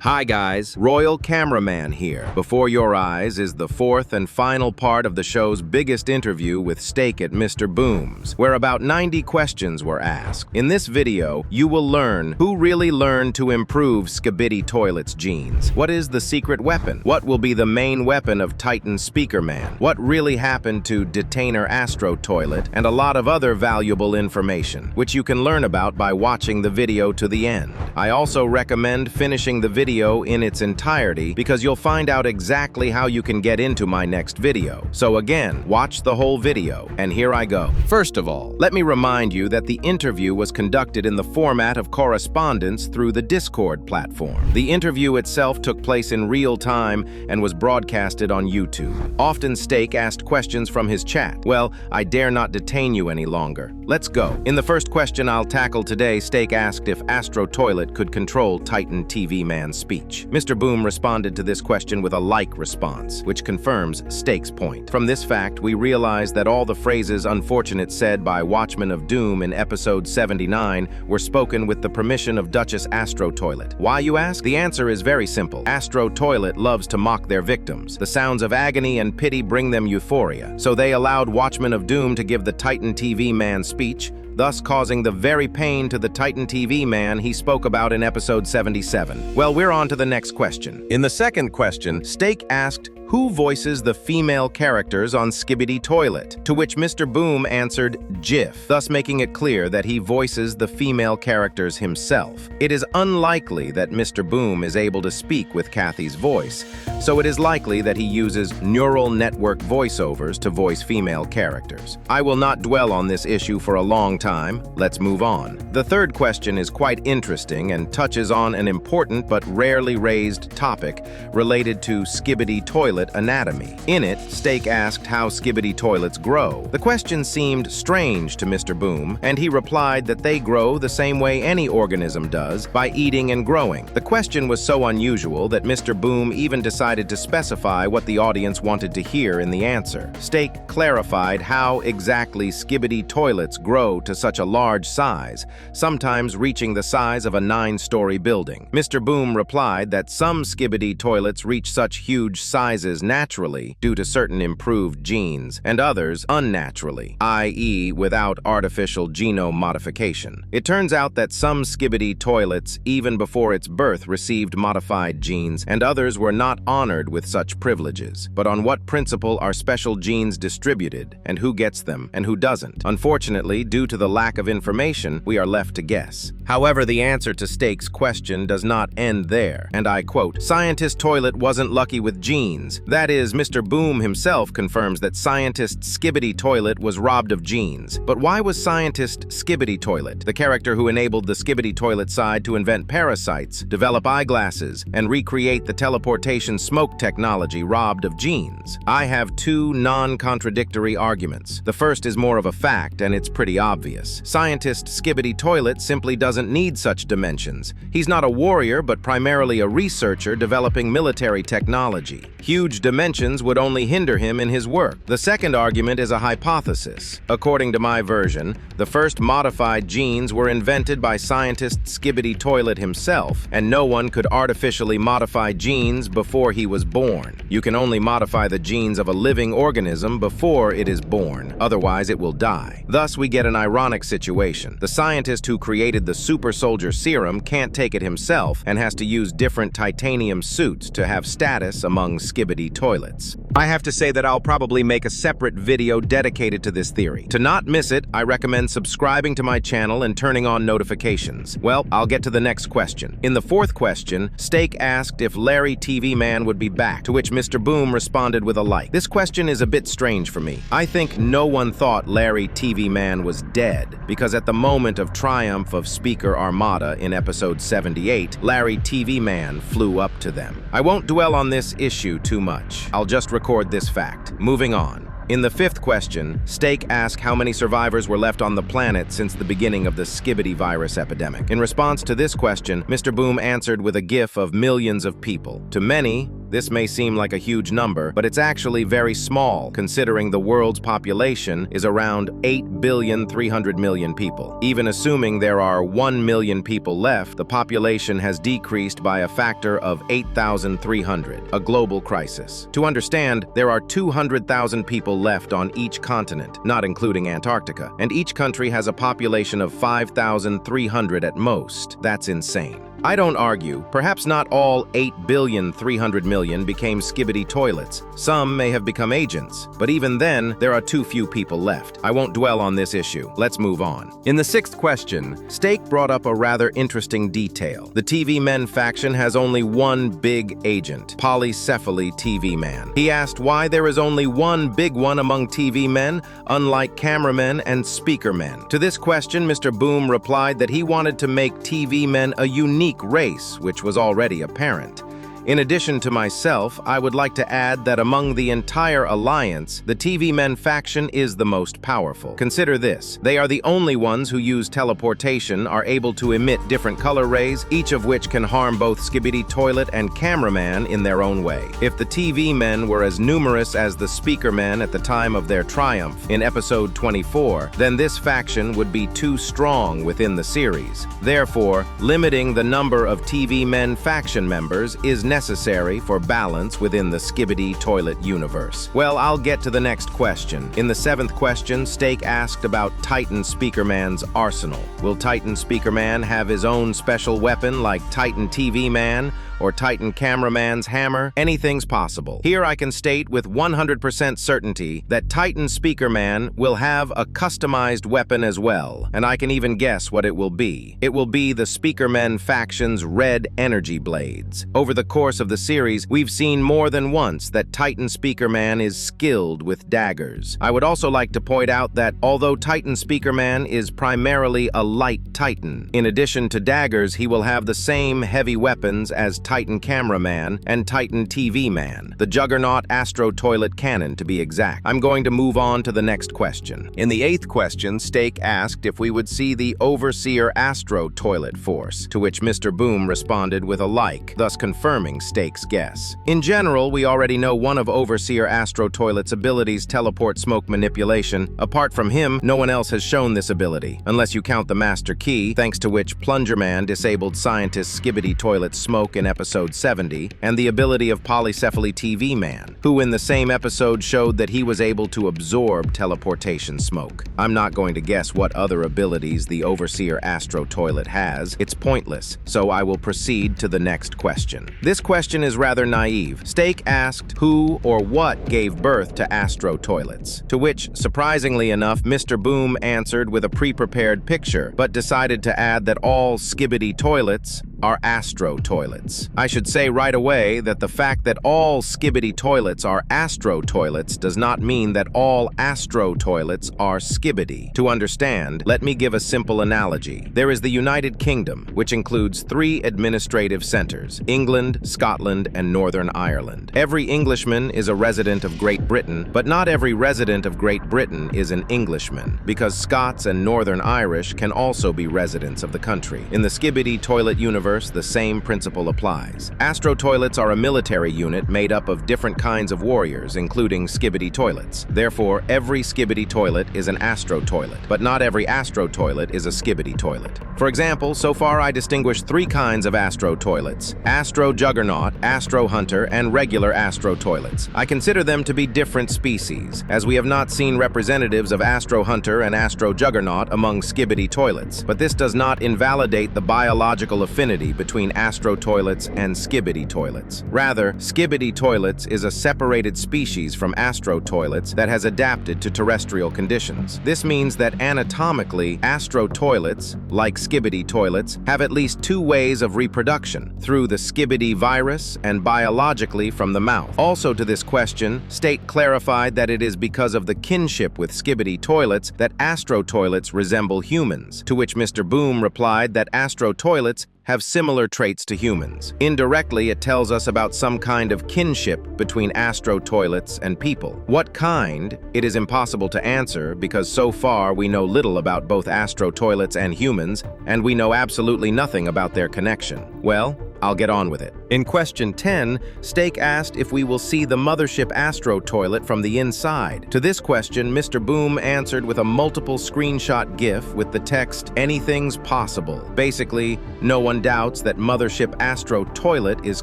Hi guys, Royal Cameraman here. Before your eyes is the fourth and final part of the show's biggest interview with Steak at Mr. Boom's, where about 90 questions were asked. In this video, you will learn who really learned to improve Skibidi Toilet's genes. What is the secret weapon? What will be the main weapon of Titan Speakerman? What really happened to detainer Astro Toilet? And a lot of other valuable information, which you can learn about by watching the video to the end. I also recommend finishing the video in its entirety because you'll find out exactly how you can get into my next video. So again, watch the whole video, and here I go. First of all, let me remind you that the interview was conducted in the format of correspondence through the Discord platform. The interview itself took place in real time and was broadcasted on YouTube. Often Steak asked questions from his chat. Well, I dare not detain you any longer. Let's go. In the first question I'll tackle today, Steak asked if Astro Toilet could control Titan TV Man's speech. Mr. Boom responded to this question with a like response, which confirms Steak's point. From this fact, we realize that all the phrases unfortunate said by Watchmen of Doom in episode 79 were spoken with the permission of Duchess Astro Toilet. Why, you ask? The answer is very simple. Astro Toilet loves to mock their victims. The sounds of agony and pity bring them euphoria. So they allowed Watchmen of Doom to give the Titan TV Man speech, thus causing the very pain to the Titan TV man he spoke about in episode 77. Well, we're on to the next question. In the second question, Steak asked, who voices the female characters on Skibidi Toilet? To which Mr. Boom answered, Jif, thus making it clear that he voices the female characters himself. It is unlikely that Mr. Boom is able to speak with Kathy's voice, so it is likely that he uses neural network voiceovers to voice female characters. I will not dwell on this issue for a long time. Let's move on. The third question is quite interesting and touches on an important but rarely raised topic related to Skibidi Toilet anatomy. In it, Steak asked how Skibidi toilets grow. The question seemed strange to Mr. Boom, and he replied that they grow the same way any organism does, by eating and growing. The question was so unusual that Mr. Boom even decided to specify what the audience wanted to hear in the answer. Steak clarified how exactly Skibidi toilets grow to such a large size, sometimes reaching the size of a 9-story building. Mr. Boom replied that some Skibidi toilets reach such huge sizes naturally due to certain improved genes, and others unnaturally, i.e. without artificial genome modification. It turns out that some Skibidi toilets, even before its birth, received modified genes, and others were not honored with such privileges. But on what principle are special genes distributed, and who gets them, and who doesn't? Unfortunately, due to the lack of information, we are left to guess. However, the answer to Steak's question does not end there, and I quote, "Scientist Toilet wasn't lucky with genes." That is, Mr. Boom himself confirms that scientist Skibidi Toilet was robbed of genes. But why was scientist Skibidi Toilet, the character who enabled the Skibidi Toilet side to invent parasites, develop eyeglasses, and recreate the teleportation smoke technology, robbed of genes? I have two non-contradictory arguments. The first is more of a fact, and it's pretty obvious. Scientist Skibidi Toilet simply doesn't need such dimensions. He's not a warrior, but primarily a researcher developing military technology. Huge dimensions would only hinder him in his work. The second argument is a hypothesis. According to my version, the first modified genes were invented by scientist Skibidi Toilet himself, and no one could artificially modify genes before he was born. You can only modify the genes of a living organism before it is born, otherwise it will die. Thus, we get an ironic situation. The scientist who created the super soldier serum can't take it himself and has to use different titanium suits to have status among Skibidi toilets. I have to say that I'll probably make a separate video dedicated to this theory. To not miss it, I recommend subscribing to my channel and turning on notifications. Well, I'll get to the next question. In the fourth question, Steak asked if Larry TV Man would be back, to which Mr. Boom responded with a like. This question is a bit strange for me. I think no one thought Larry TV Man was dead, because at the moment of triumph of Speaker Armada in episode 78, Larry TV Man flew up to them. I won't dwell on this issue too much. I'll just record this fact. Moving on. In the fifth question, Steak asked how many survivors were left on the planet since the beginning of the Skibidi virus epidemic. In response to this question, Mr. Boom answered with a gif of millions of people. To many, This may seem like a huge number, but it's actually very small, considering the world's population is around 8,300,000,000 people. Even assuming there are 1 million people left, the population has decreased by a factor of 8,300, a global crisis. To understand, there are 200,000 people left on each continent, not including Antarctica, and each country has a population of 5,300 at most. That's insane. I don't argue. Perhaps not all 8,300,000,000 became skibbity toilets. Some may have become agents, but even then, there are too few people left. I won't dwell on this issue. Let's move on. In the sixth question, Steak brought up a rather interesting detail. The TV Men faction has only one big agent, Polycephaly TV Man. He asked why there is only one big one among TV men, unlike cameramen and speaker men. To this question, Mr. Boom replied that he wanted to make TV men a unique race, which was already apparent. In addition to myself, I would like to add that among the entire alliance, the TV Men faction is the most powerful. Consider this. They are the only ones who use teleportation, are able to emit different color rays, each of which can harm both Skibbity Toilet and Cameraman in their own way. If the TV Men were as numerous as the Speaker Men at the time of their triumph in episode 24, then this faction would be too strong within the series. Therefore, limiting the number of TV Men faction members is necessary for balance within the Skibbity Toilet universe. Well, I'll get to the next question. In the seventh question, Steak asked about Titan Speakerman's arsenal. Will Titan Speakerman have his own special weapon like Titan TV Man or Titan Cameraman's hammer? Anything's possible. Here I can state with 100% certainty that Titan Speakerman will have a customized weapon as well, and I can even guess what it will be. It will be the Speakermen faction's red energy blades. Over the course of the series, we've seen more than once that Titan Speakerman is skilled with daggers. I would also like to point out that although Titan Speakerman is primarily a light Titan, in addition to daggers, he will have the same heavy weapons as Titan Cameraman and Titan TV Man, the Juggernaut Astro Toilet Cannon to be exact. I'm going to move on to the next question. In the eighth question, Steak asked if we would see the Overseer Astro Toilet Force, to which Mr. Boom responded with a like, thus confirming Steak's guess. In general, we already know one of Overseer Astro Toilet's abilities, teleport smoke manipulation. Apart from him, no one else has shown this ability, unless you count the Master Key, thanks to which Plungerman disabled Scientist Skibbity Toilet Smoke in episode 70, and the ability of Polycephaly TV Man, who in the same episode showed that he was able to absorb teleportation smoke. I'm not going to guess what other abilities the Overseer Astro Toilet has. It's pointless, so I will proceed to the next question. This question is rather naive. Steak asked who or what gave birth to Astro Toilets, to which, surprisingly enough, Mr. Boom answered with a pre-prepared picture, but decided to add that all Skibbity Toilets are Astro Toilets. I should say right away that the fact that all Skibbity Toilets are Astro Toilets does not mean that all Astro Toilets are Skibbity. To understand, let me give a simple analogy. There is the United Kingdom, which includes 3 administrative centers: England, Scotland, and Northern Ireland. Every Englishman is a resident of Great Britain, but not every resident of Great Britain is an Englishman, because Scots and Northern Irish can also be residents of the country. In the Skibbity Toilet universe, the same principle applies. Astro Toilets are a military unit made up of different kinds of warriors, including Skibbity Toilets. Therefore, every Skibbity Toilet is an Astro Toilet, but not every Astro Toilet is a Skibbity Toilet. For example, so far I distinguish 3 kinds of Astro Toilets: Astro Juggernaut, Astro Hunter, and regular Astro Toilets. I consider them to be different species, as we have not seen representatives of Astro Hunter and Astro Juggernaut among Skibbity Toilets, but this does not invalidate the biological affinity between Astro Toilets and Skibbity Toilets. Rather, Skibbity Toilets is a separated species from Astro Toilets that has adapted to terrestrial conditions. This means that anatomically, Astro Toilets, like Skibbity Toilets, have at least 2 ways of reproduction, through the Skibbity virus and biologically from the mouth. Also to this question, Steak clarified that it is because of the kinship with Skibbity Toilets that Astro Toilets resemble humans, to which Mr. Boom replied that Astro Toilets have similar traits to humans. Indirectly, it tells us about some kind of kinship between Astro Toilets and people. What kind? It is impossible to answer because so far we know little about both Astro Toilets and humans, and we know absolutely nothing about their connection. Well, I'll get on with it. In question 10, Steak asked if we will see the mothership Astro toilet from the inside. To this question, Mr. Boom answered with a multiple screenshot GIF with the text, "Anything's possible." Basically, no one doubts that mothership Astro toilet is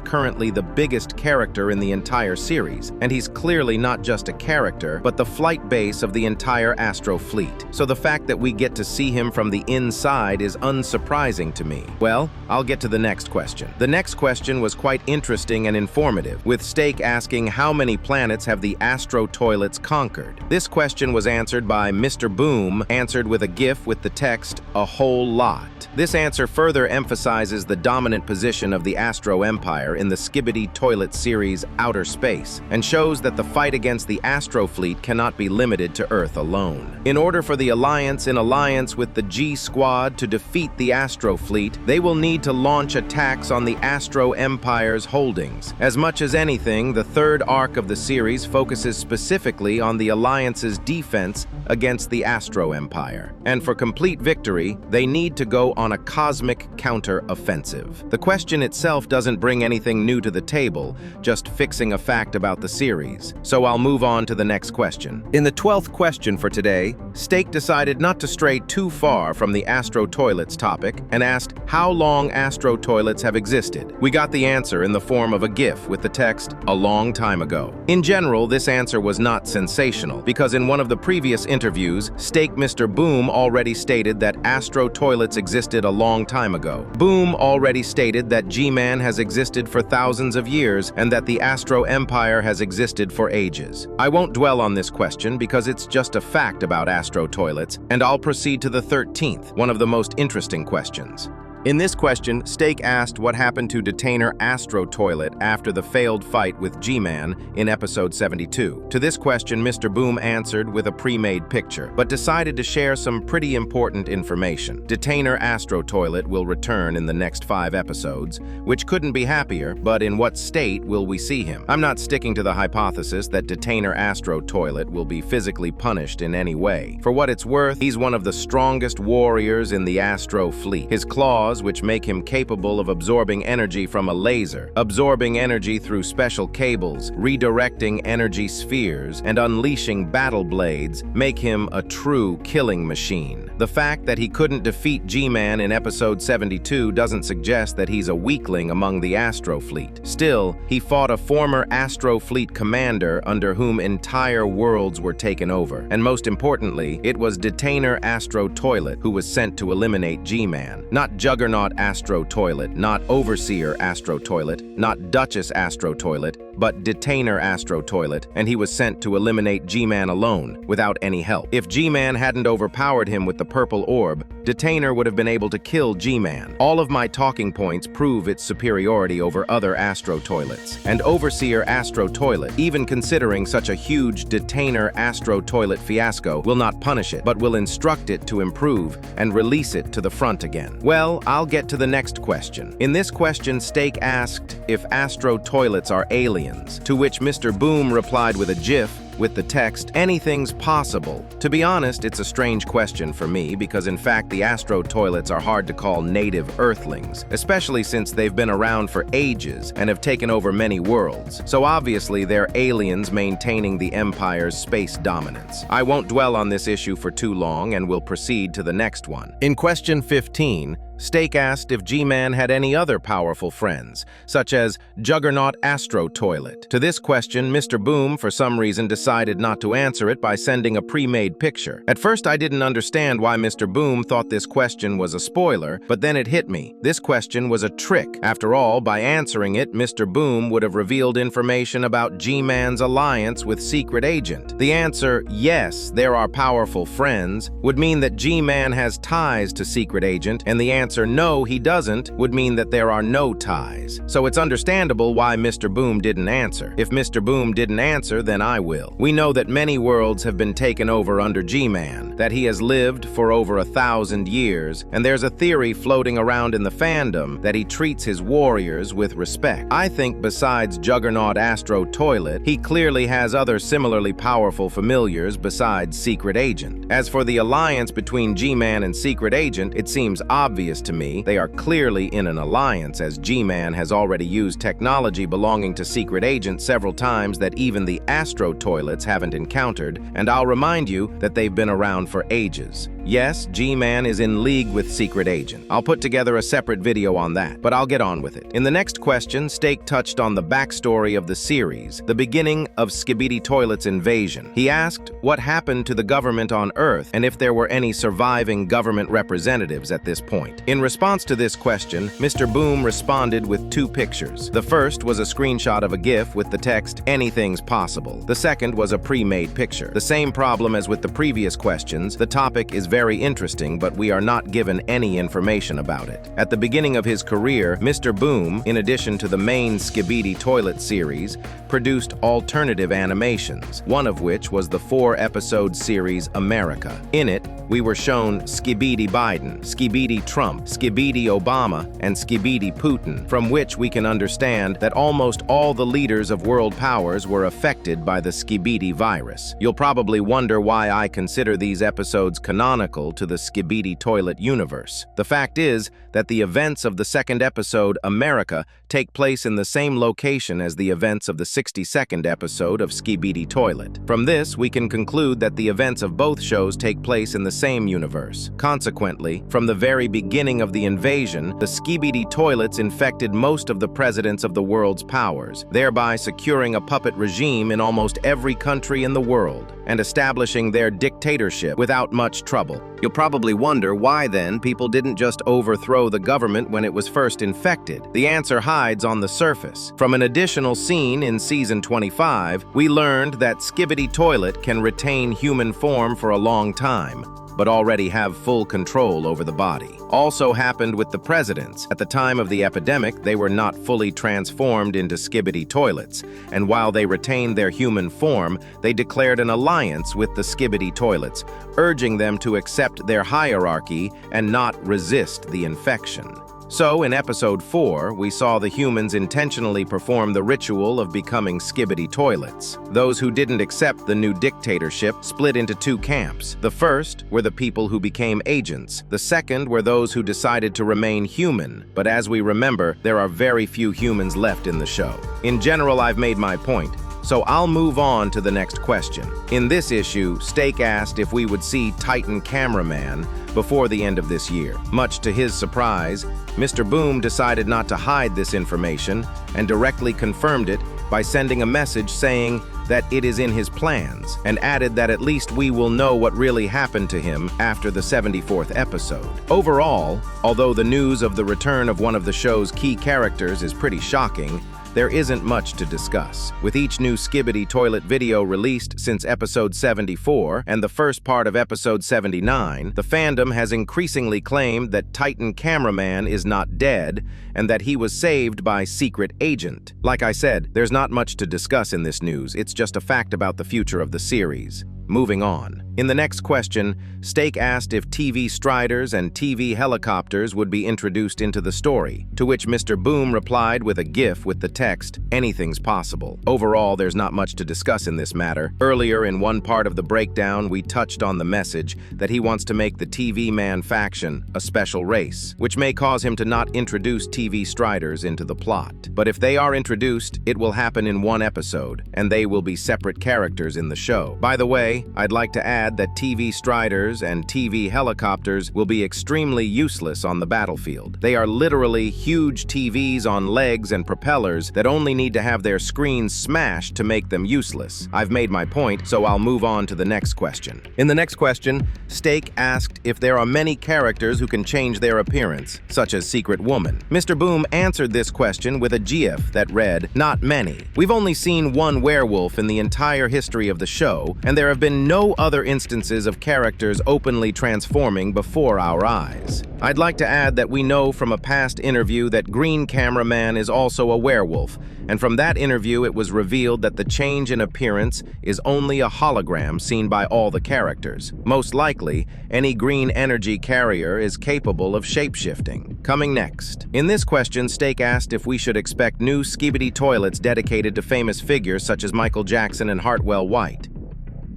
currently the biggest character in the entire series, and he's clearly not just a character, but the flight base of the entire Astro fleet. So the fact that we get to see him from the inside is unsurprising to me. Well, I'll get to the next question. The next question was quite interesting and informative, with Steak asking how many planets have the Astro toilets conquered. This question was answered by Mr. Boom, answered with a GIF with the text, "A whole lot." This answer further emphasizes the dominant position of the Astro Empire in the Skibidi Toilet series Outer Space, and shows that the fight against the Astro fleet cannot be limited to Earth alone. In order for the Alliance in alliance with the G Squad to defeat the Astro fleet, they will need to launch attacks on the Astro Empire's holdings. As much as anything, the third arc of the series focuses specifically on the Alliance's defense against the Astro Empire. And for complete victory, they need to go on a cosmic counter-offensive. The question itself doesn't bring anything new to the table, just fixing a fact about the series. So I'll move on to the next question. In the 12th question for today, Steak decided not to stray too far from the Astro Toilets topic and asked how long Astro Toilets have existed. We got the answer in the form of a GIF with the text, "A long time ago." In general, this answer was not sensational, because in one of the previous interviews, Steak Mr. Boom already stated that Astro Toilets existed a long time ago. Boom already stated that G-Man has existed for thousands of years and that the Astro Empire has existed for ages. I won't dwell on this question because it's just a fact about Astro Toilets, and I'll proceed to the 13th, one of the most interesting questions. In this question, Steak asked what happened to detainer Astro Toilet after the failed fight with G-Man in episode 72. To this question, Mr. Boom answered with a pre-made picture, but decided to share some pretty important information. Detainer Astro Toilet will return in the next 5 episodes, which couldn't be happier, but in what state will we see him? I'm not sticking to the hypothesis that Detainer Astro Toilet will be physically punished in any way. For what it's worth, he's one of the strongest warriors in the Astro fleet. His claws, which make him capable of absorbing energy from a laser, absorbing energy through special cables, redirecting energy spheres, and unleashing battle blades, make him a true killing machine. The fact that he couldn't defeat G-Man in episode 72 doesn't suggest that he's a weakling among the Astro fleet. Still, he fought a former Astro fleet commander under whom entire worlds were taken over. And most importantly, it was Detainer Astro Toilet who was sent to eliminate G-Man. Not Juggernaut Astro Toilet, not Overseer Astro Toilet, not Duchess Astro Toilet, but Detainer Astro Toilet, and he was sent to eliminate G-Man alone, without any help. If G-Man hadn't overpowered him with the purple orb, Detainer would have been able to kill G-Man. All of my talking points prove its superiority over other Astro Toilets. And Overseer Astro Toilet, even considering such a huge Detainer Astro Toilet fiasco, will not punish it, but will instruct it to improve and release it to the front again. Well, I'll get to the next question. In this question, Steak asked if Astro Toilets are aliens, to which Mr. Boom replied with a GIF with the text, "Anything's possible." To be honest, it's a strange question for me because in fact the Astro Toilets are hard to call native Earthlings, especially since they've been around for ages and have taken over many worlds. So obviously they're aliens maintaining the Empire's space dominance. I won't dwell on this issue for too long and will proceed to the next one. In question 15, Steak asked if G-Man had any other powerful friends, such as Juggernaut Astro Toilet. To this question, Mr. Boom, for some reason, decided not to answer it by sending a pre-made picture. At first, I didn't understand why Mr. Boom thought this question was a spoiler, but then it hit me. This question was a trick. After all, by answering it, Mr. Boom would have revealed information about G-Man's alliance with Secret Agent. The answer, yes, there are powerful friends, would mean that G-Man has ties to Secret Agent, and the answer, no, he doesn't, would mean that there are no ties. So it's understandable why Mr. Boom didn't answer. If Mr. Boom didn't answer, then I will. We know that many worlds have been taken over under G-Man, that he has lived for over 1,000 years, and there's a theory floating around in the fandom that he treats his warriors with respect. I think besides Juggernaut Astro Toilet, he clearly has other similarly powerful familiars besides Secret Agent. As for the alliance between G-Man and Secret Agent, it seems obvious suspicious to me. They are clearly in an alliance, as G-Man has already used technology belonging to secret agents several times that even the Astro toilets haven't encountered, and I'll remind you that they've been around for ages. Yes, G-Man is in league with secret agent. I'll put together a separate video on that, but I'll get on with it. In the next question, Steak touched on the backstory of the series, the beginning of Skibidi Toilet's invasion. He asked what happened to the government on Earth and if there were any surviving government representatives at this point. In response to this question, Mr. Boom responded with two pictures. The first was a screenshot of a GIF with the text, "Anything's possible." The second was a pre-made picture. The same problem as with the previous questions, the topic is very interesting, but we are not given any information about it. At the beginning of his career, Mr. Boom, in addition to the main Skibidi Toilet series, produced alternative animations, one of which was the 4-episode series America. In it, we were shown Skibidi Biden, Skibidi Trump, Skibidi Obama, and Skibidi Putin, from which we can understand that almost all the leaders of world powers were affected by the Skibidi virus. You'll probably wonder why I consider these episodes canonical to the Skibidi Toilet universe. The fact is that the events of the second episode, America, take place in the same location as the events of the 62nd episode of Skibidi Toilet. From this, we can conclude that the events of both shows take place in the same universe. Consequently, from the very beginning of the invasion, the Skibidi Toilets infected most of the presidents of the world's powers, thereby securing a puppet regime in almost every country in the world and establishing their dictatorship without much trouble. You'll probably wonder why then people didn't just overthrow the government when it was first infected. The answer hides on the surface. From an additional scene in season 25, we learned that Skibidi Toilet can retain human form for a long time, but already have full control over the body. Also happened with the presidents. At the time of the epidemic, they were not fully transformed into Skibidi Toilets, and while they retained their human form, they declared an alliance with the Skibidi Toilets, urging them to accept their hierarchy and not resist the infection. So, in episode 4, we saw the humans intentionally perform the ritual of becoming Skibidi Toilets. Those who didn't accept the new dictatorship split into two camps. The first were the people who became agents. The second were those who decided to remain human. But as we remember, there are very few humans left in the show. In general, I've made my point, so I'll move on to the next question. In this issue, Steak asked if we would see Titan Cameraman before the end of this year. Much to his surprise, Mr. Boom decided not to hide this information and directly confirmed it by sending a message saying that it is in his plans, and added that at least we will know what really happened to him after the 74th episode. Overall, although the news of the return of one of the show's key characters is pretty shocking, there isn't much to discuss. With each new Skibidi Toilet video released since episode 74 and the first part of episode 79, the fandom has increasingly claimed that Titan Cameraman is not dead and that he was saved by secret agent. Like I said, there's not much to discuss in this news. It's just a fact about the future of the series. Moving on. In the next question, Steak asked if TV Striders and TV helicopters would be introduced into the story, to which Mr. Boom replied with a GIF with the text, "Anything's possible." Overall, there's not much to discuss in this matter. Earlier in one part of the breakdown, we touched on the message that he wants to make the TV Man faction a special race, which may cause him to not introduce TV Striders into the plot. But if they are introduced, it will happen in one episode, and they will be separate characters in the show. By the way, I'd like to add that TV Striders and TV helicopters will be extremely useless on the battlefield. They are literally huge TVs on legs and propellers that only need to have their screens smashed to make them useless. I've made my point, so I'll move on to the next question. In the next question, Steak asked if there are many characters who can change their appearance, such as Secret Woman. Mr. Boom answered this question with a GIF that read, "Not many. We've only seen one werewolf in the entire history of the show, and there have been no other instances of characters openly transforming before our eyes." I'd like to add that we know from a past interview that Green Cameraman is also a werewolf, and from that interview it was revealed that the change in appearance is only a hologram seen by all the characters. Most likely, any green energy carrier is capable of shapeshifting. Coming next. In this question, Steak asked if we should expect new Skibidi Toilets dedicated to famous figures such as Michael Jackson and Hartwell White.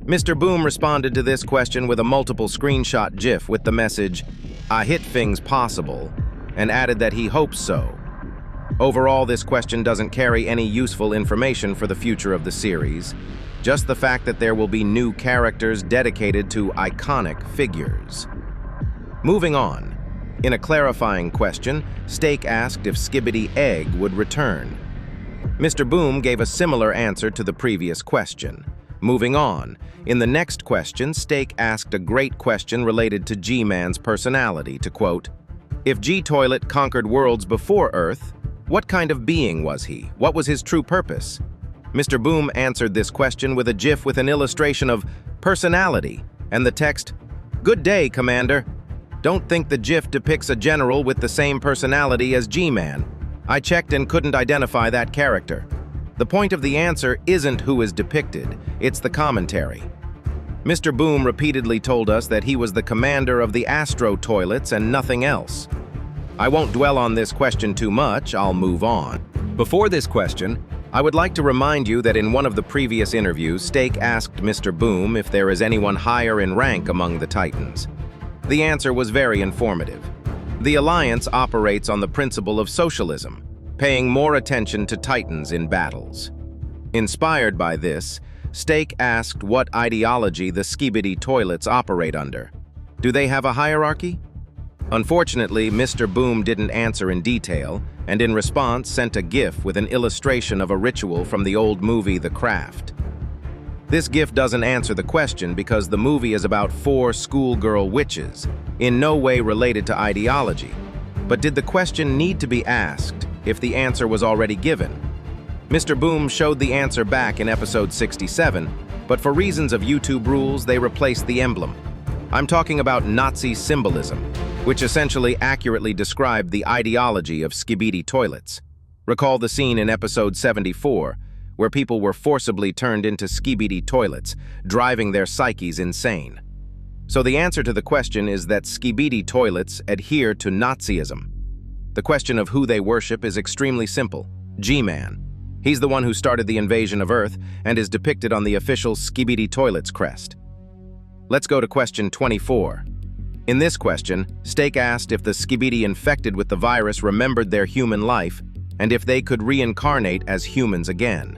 Mr. Boom responded to this question with a multiple screenshot GIF with the message, "I hit things possible," and added that he hopes so. Overall, this question doesn't carry any useful information for the future of the series, just the fact that there will be new characters dedicated to iconic figures. Moving on, in a clarifying question, Steak asked if Skibidi Egg would return. Mr. Boom gave a similar answer to the previous question. Moving on, in the next question, Steak asked a great question related to G-Man's personality, to quote, "If G-Toilet conquered worlds before Earth, what kind of being was he? What was his true purpose?" Mr. Boom answered this question with a GIF with an illustration of personality and the text, "Good day, Commander. Don't think the GIF depicts a general with the same personality as G-Man. I checked and couldn't identify that character." The point of the answer isn't who is depicted, it's the commentary. Mr. Boom repeatedly told us that he was the commander of the Astro toilets and nothing else. I won't dwell on this question too much, I'll move on. Before this question, I would like to remind you that in one of the previous interviews, Steak asked Mr. Boom if there is anyone higher in rank among the Titans. The answer was very informative. The Alliance operates on the principle of socialism, paying more attention to Titans in battles. Inspired by this, Steak asked what ideology the Skibidi toilets operate under. Do they have a hierarchy? Unfortunately, Mr. Boom didn't answer in detail, and in response sent a GIF with an illustration of a ritual from the old movie The Craft. This GIF doesn't answer the question because the movie is about 4 schoolgirl witches, in no way related to ideology. But did the question need to be asked if the answer was already given? Mr. Boom showed the answer back in episode 67, but for reasons of YouTube rules, they replaced the emblem. I'm talking about Nazi symbolism, which essentially accurately described the ideology of Skibidi toilets. Recall the scene in episode 74, where people were forcibly turned into Skibidi toilets, driving their psyches insane. So the answer to the question is that Skibidi toilets adhere to Nazism. The question of who they worship is extremely simple: G-Man. He's the one who started the invasion of Earth and is depicted on the official Skibidi toilets crest. Let's go to question 24. In this question, Steak asked if the Skibidi infected with the virus remembered their human life and if they could reincarnate as humans again.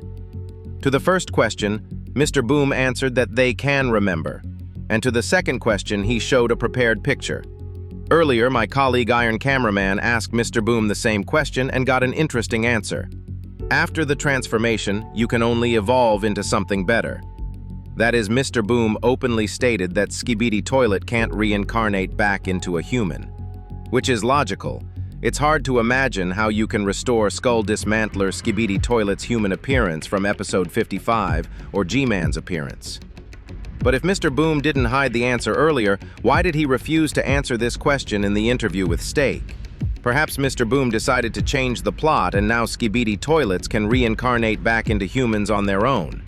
To the first question, Mr. Boom answered that they can remember, and to the second question, he showed a prepared picture. Earlier, my colleague Iron Cameraman asked Mr. Boom the same question and got an interesting answer. After the transformation, you can only evolve into something better. That is, Mr. Boom openly stated that Skibidi Toilet can't reincarnate back into a human. Which is logical. It's hard to imagine how you can restore Skull Dismantler Skibidi Toilet's human appearance from episode 55 or G-Man's appearance. But if Mr. Boom didn't hide the answer earlier, why did he refuse to answer this question in the interview with Steak? Perhaps Mr. Boom decided to change the plot and now Skibidi Toilets can reincarnate back into humans on their own.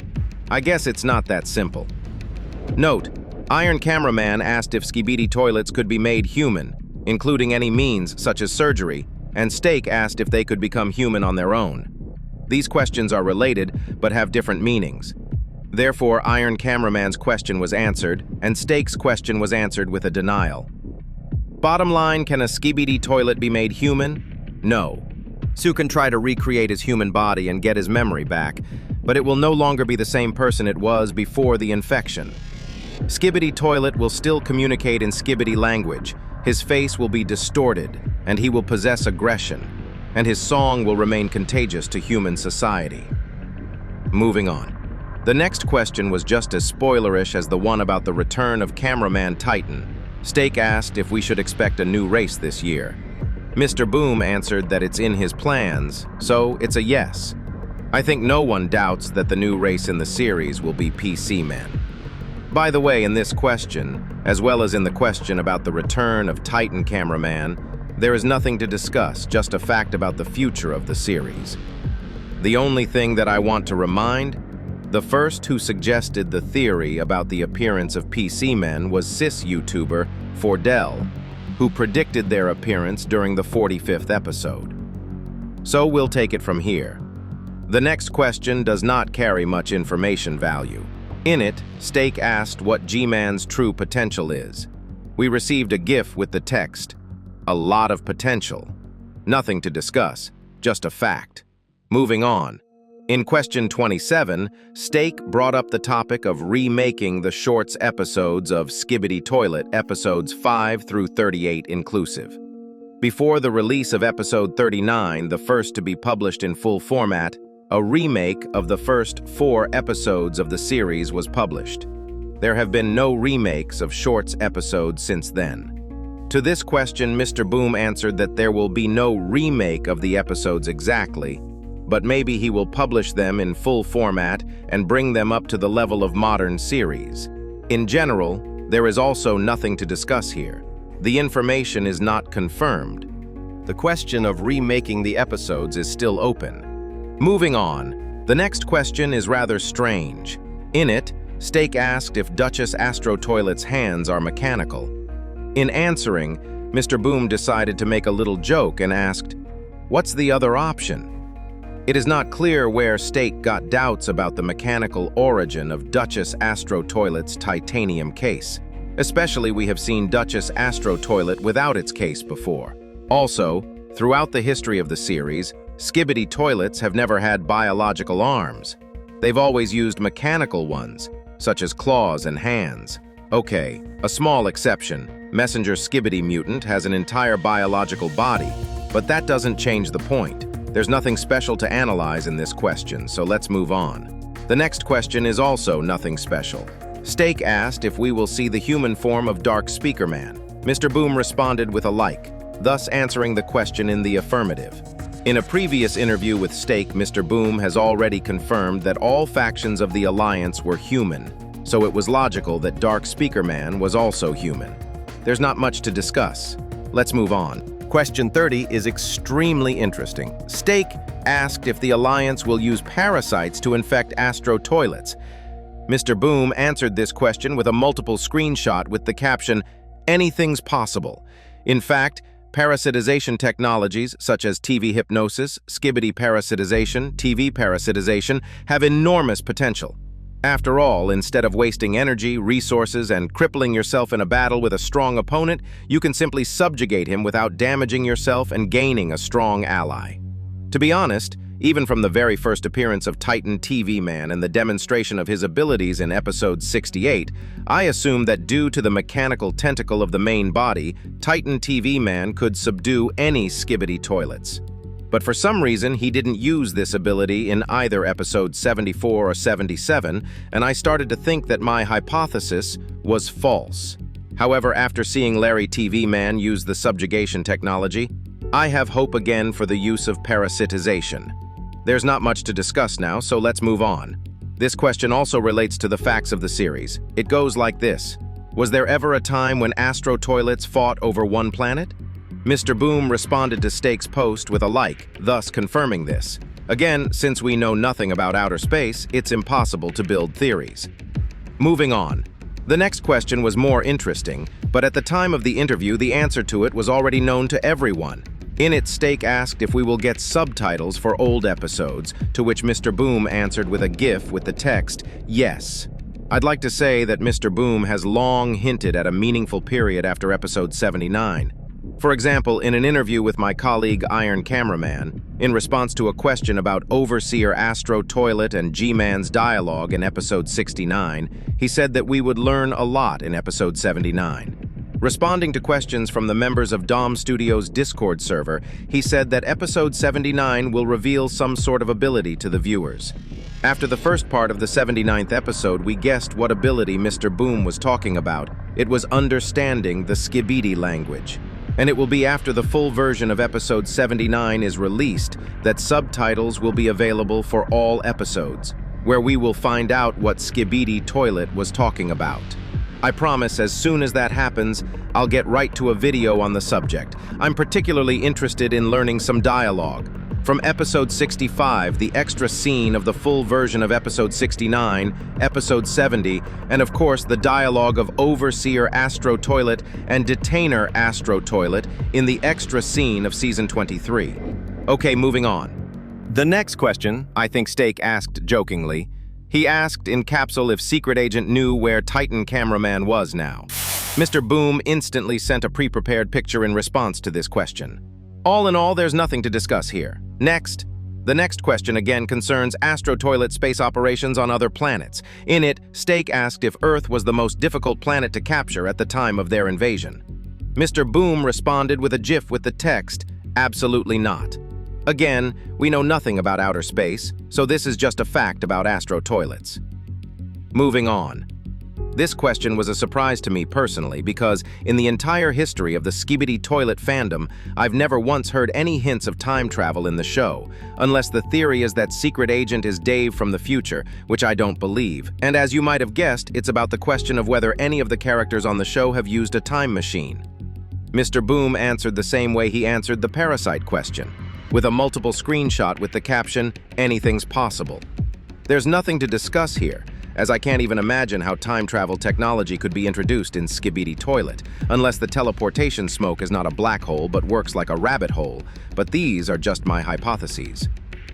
I guess it's not that simple. Note, Iron Cameraman asked if Skibidi Toilets could be made human, including any means such as surgery, and Steak asked if they could become human on their own. These questions are related, but have different meanings. Therefore, Iron Cameraman's question was answered, and Steak's question was answered with a denial. Bottom line, can a Skibidi Toilet be made human? No. Sue can try to recreate his human body and get his memory back, but it will no longer be the same person it was before the infection. Skibidi Toilet will still communicate in Skibidi language, his face will be distorted, and he will possess aggression, and his song will remain contagious to human society. Moving on. The next question was just as spoilerish as the one about the return of Cameraman Titan. Steak asked if we should expect a new race this year. Mr. Boom answered that it's in his plans, so it's a yes. I think no one doubts that the new race in the series will be PC men. By the way, in this question, as well as in the question about the return of Titan Cameraman, there is nothing to discuss, just a fact about the future of the series. The only thing that I want to remind, the first who suggested the theory about the appearance of PC men was cis YouTuber Fordell, who predicted their appearance during the 45th episode. So we'll take it from here. The next question does not carry much information value. In it, Steak asked what G-Man's true potential is. We received a GIF with the text, "A lot of potential." Nothing to discuss, just a fact. Moving on. In question 27, Steak brought up the topic of remaking the shorts episodes of Skibidi Toilet, episodes 5 through 38 inclusive. Before the release of episode 39, the first to be published in full format, a remake of the first 4 episodes of the series was published. There have been no remakes of shorts episodes since then. To this question, Mr. Boom answered that there will be no remake of the episodes exactly, but maybe he will publish them in full format and bring them up to the level of modern series. In general, there is also nothing to discuss here. The information is not confirmed. The question of remaking the episodes is still open. Moving on, the next question is rather strange. In it, Steak asked if Duchess Astro Toilet's hands are mechanical. In answering, Mr. Boom decided to make a little joke and asked, "What's the other option?" It is not clear where Steak got doubts about the mechanical origin of Duchess Astro Toilet's titanium case. Especially, we have seen Duchess Astro Toilet without its case before. Also, throughout the history of the series, Skibidi Toilets have never had biological arms. They've always used mechanical ones, such as claws and hands. Okay, a small exception. Messenger Skibidi Mutant has an entire biological body, but that doesn't change the point. There's nothing special to analyze in this question, so let's move on. The next question is also nothing special. Steak asked if we will see the human form of Dark Speaker Man. Mr. Boom responded with a like, thus answering the question in the affirmative. In a previous interview with Steak, Mr. Boom has already confirmed that all factions of the Alliance were human, so it was logical that Dark Speaker Man was also human. There's not much to discuss. Let's move on. Question 30 is extremely interesting. Steak asked if the Alliance will use parasites to infect Astro Toilets. Mr. Boom answered this question with a multiple screenshot with the caption, "Anything's possible." In fact, parasitization technologies such as TV hypnosis, Skibidi parasitization, TV parasitization have enormous potential. After all, instead of wasting energy, resources, and crippling yourself in a battle with a strong opponent, you can simply subjugate him without damaging yourself and gaining a strong ally. To be honest, even from the very first appearance of Titan TV Man and the demonstration of his abilities in episode 68, I assumed that due to the mechanical tentacle of the main body, Titan TV Man could subdue any Skibidi Toilets. But for some reason, he didn't use this ability in either episode 74 or 77, and I started to think that my hypothesis was false. However, after seeing Larry TV Man use the subjugation technology, I have hope again for the use of parasitization. There's not much to discuss now, so let's move on. This question also relates to the facts of the series. It goes like this. Was there ever a time when Astro Toilets fought over one planet? Mr. Boom responded to Steak's post with a like, thus confirming this. Again, since we know nothing about outer space, it's impossible to build theories. Moving on. The next question was more interesting, but at the time of the interview, the answer to it was already known to everyone. In it, Steak asked if we will get subtitles for old episodes, to which Mr. Boom answered with a GIF with the text, "Yes." I'd like to say that Mr. Boom has long hinted at a meaningful period after episode 79. For example, in an interview with my colleague Iron Cameraman, in response to a question about Overseer Astro Toilet and G-Man's dialogue in episode 69, he said that we would learn a lot in episode 79. Responding to questions from the members of Dom Studios' Discord server, he said that episode 79 will reveal some sort of ability to the viewers. After the first part of the 79th episode, we guessed what ability Mr. Boom was talking about. It was understanding the Skibidi language. And it will be after the full version of episode 79 is released that subtitles will be available for all episodes, where we will find out what Skibidi Toilet was talking about. I promise as soon as that happens, I'll get right to a video on the subject. I'm particularly interested in learning some dialogue. From episode 65, the extra scene of the full version of episode 69, episode 70, and of course the dialogue of Overseer Astro Toilet and Detainer Astro Toilet in the extra scene of season 23. Okay, moving on. The next question, I think Steak asked jokingly, He asked in capsule if Secret Agent knew where Titan Cameraman was now. Mr. Boom instantly sent a pre-prepared picture in response to this question. All in all, there's nothing to discuss here. Next. The next question again concerns Astro toilet space operations on other planets. In it, Steak asked if Earth was the most difficult planet to capture at the time of their invasion. Mr. Boom responded with a GIF with the text, "Absolutely not." Again, we know nothing about outer space, so this is just a fact about Astro toilets. Moving on. This question was a surprise to me personally because in the entire history of the Skibidi toilet fandom, I've never once heard any hints of time travel in the show, unless the theory is that Secret Agent is Dave from the future, which I don't believe. And as you might have guessed, it's about the question of whether any of the characters on the show have used a time machine. Mr. Boom answered the same way he answered the Parasite question, with a multiple screenshot with the caption, "Anything's possible." There's nothing to discuss here, as I can't even imagine how time travel technology could be introduced in Skibidi Toilet, unless the teleportation smoke is not a black hole but works like a rabbit hole, but these are just my hypotheses.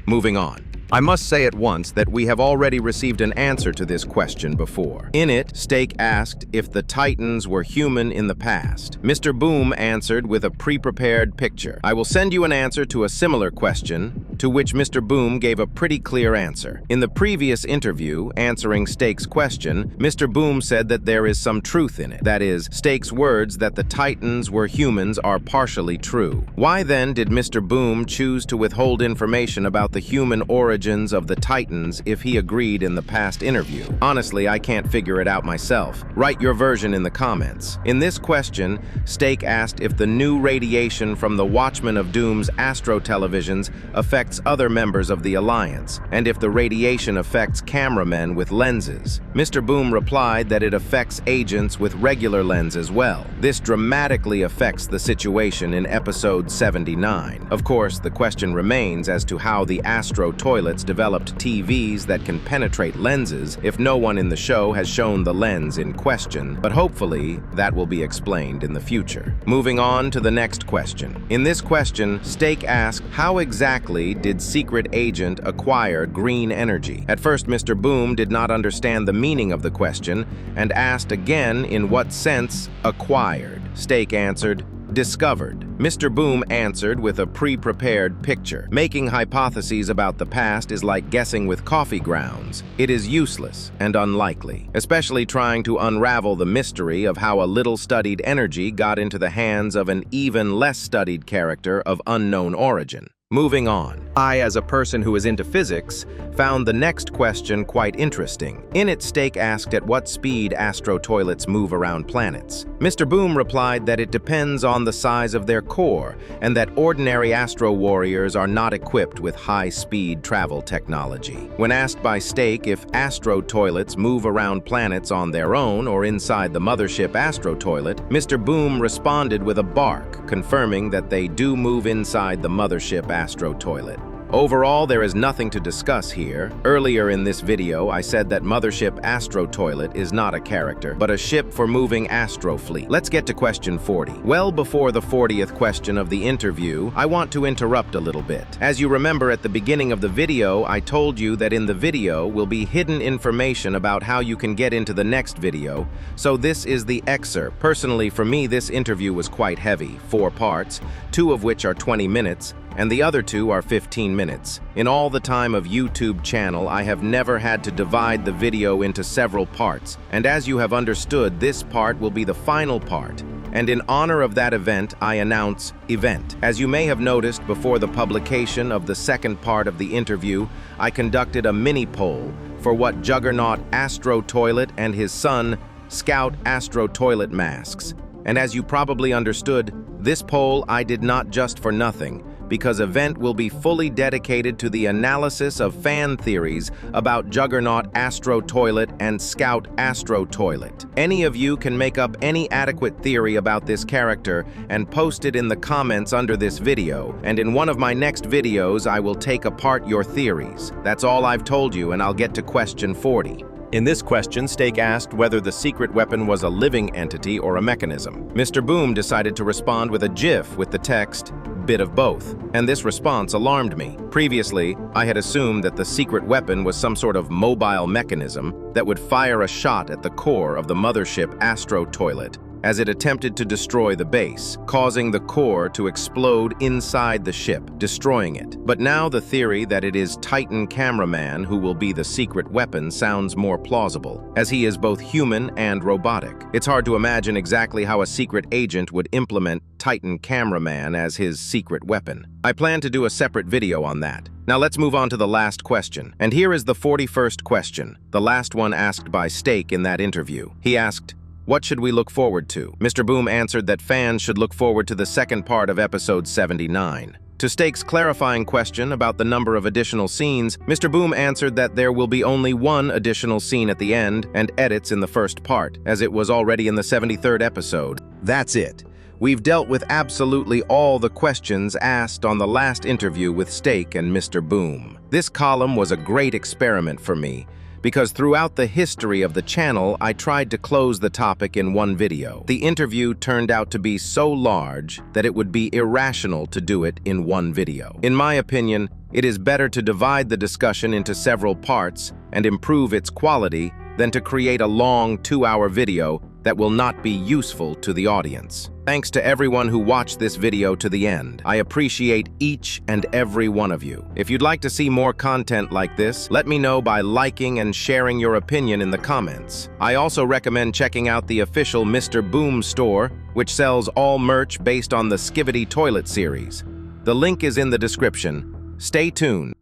Moving on. I must say at once that we have already received an answer to this question before. In it, Steak asked if the Titans were human in the past. Mr. Boom answered with a pre-prepared picture. I will send you an answer to a similar question, to which Mr. Boom gave a pretty clear answer. In the previous interview, answering Steak's question, Mr. Boom said that there is some truth in it. That is, Steak's words that the Titans were humans are partially true. Why then did Mr. Boom choose to withhold information about the human origins of the Titans if he agreed in the past interview? Honestly, I can't figure it out myself. Write your version in the comments. In this question, Steak asked if the new radiation from the Watchmen of Doom's Astro televisions affects other members of the Alliance, and if the radiation affects cameramen with lenses. Mr. Boom replied that it affects agents with regular lens as well. This dramatically affects the situation in episode 79. Of course, the question remains as to how the Astro toilets developed TVs that can penetrate lenses if no one in the show has shown the lens in question, but hopefully that will be explained in the future. Moving on to the next question. In this question, Steak asked, how exactly did Secret Agent acquire green energy? At first, Mr. Boom did not understand the meaning of the question and asked again in what sense acquired. Steak answered, discovered. Mr. Boom answered with a pre-prepared picture. Making hypotheses about the past is like guessing with coffee grounds. It is useless and unlikely, especially trying to unravel the mystery of how a little-studied energy got into the hands of an even less studied character of unknown origin. Moving on. I, as a person who is into physics, found the next question quite interesting. In it, Steak asked at what speed Astro toilets move around planets. Mr. Boom replied that it depends on the size of their core, and that ordinary Astro warriors are not equipped with high-speed travel technology. When asked by Steak if Astro toilets move around planets on their own or inside the mothership Astro toilet, Mr. Boom responded with a bark, confirming that they do move inside the mothership Astro toilet. Overall, there is nothing to discuss here. Earlier in this video, I said that Mothership Astro Toilet is not a character, but a ship for moving Astro fleet. Let's get to question 40. Well before the 40th question of the interview, I want to interrupt a little bit. As you remember at the beginning of the video, I told you that in the video will be hidden information about how you can get into the next video, so this is the excerpt. Personally, for me, this interview was quite heavy, 4 parts, 2 of which are 20 minutes, and the other 2 are 15 minutes. In all the time of YouTube channel, I have never had to divide the video into several parts, and as you have understood, this part will be the final part. And in honor of that event, I announce event. As you may have noticed before the publication of the second part of the interview, I conducted a mini poll for what Juggernaut Astro Toilet and his son Scout Astro Toilet masks. And as you probably understood, this poll I did not just for nothing, because event will be fully dedicated to the analysis of fan theories about Juggernaut Astro Toilet and Scout Astro Toilet. Any of you can make up any adequate theory about this character and post it in the comments under this video, and in one of my next videos I will take apart your theories. That's all I've told you, and I'll get to question 40. In this question, Steak asked whether the secret weapon was a living entity or a mechanism. Mr. Boom decided to respond with a GIF with the text, bit of both, and this response alarmed me. Previously, I had assumed that the secret weapon was some sort of mobile mechanism that would fire a shot at the core of the mothership Astro toilet as it attempted to destroy the base, causing the core to explode inside the ship, destroying it. But now the theory that it is Titan Cameraman who will be the secret weapon sounds more plausible, as he is both human and robotic. It's hard to imagine exactly how a secret agent would implement Titan Cameraman as his secret weapon. I plan to do a separate video on that. Now let's move on to the last question. And here is the 41st question, the last one asked by Steak in that interview. He asked, "What should we look forward to?" Mr. Boom answered that fans should look forward to the second part of episode 79. To Steak's clarifying question about the number of additional scenes, Mr. Boom answered that there will be only one additional scene at the end and edits in the first part, as it was already in the 73rd episode. That's it. We've dealt with absolutely all the questions asked on the last interview with Steak and Mr. Boom. This column was a great experiment for me, because throughout the history of the channel, I tried to close the topic in one video. The interview turned out to be so large that it would be irrational to do it in one video. In my opinion, it is better to divide the discussion into several parts and improve its quality than to create a long 2-hour video that will not be useful to the audience. Thanks to everyone who watched this video to the end. I appreciate each and every one of you. If you'd like to see more content like this, let me know by liking and sharing your opinion in the comments. I also recommend checking out the official Mr. Boom store, which sells all merch based on the Skivity Toilet series. The link is in the description. Stay tuned.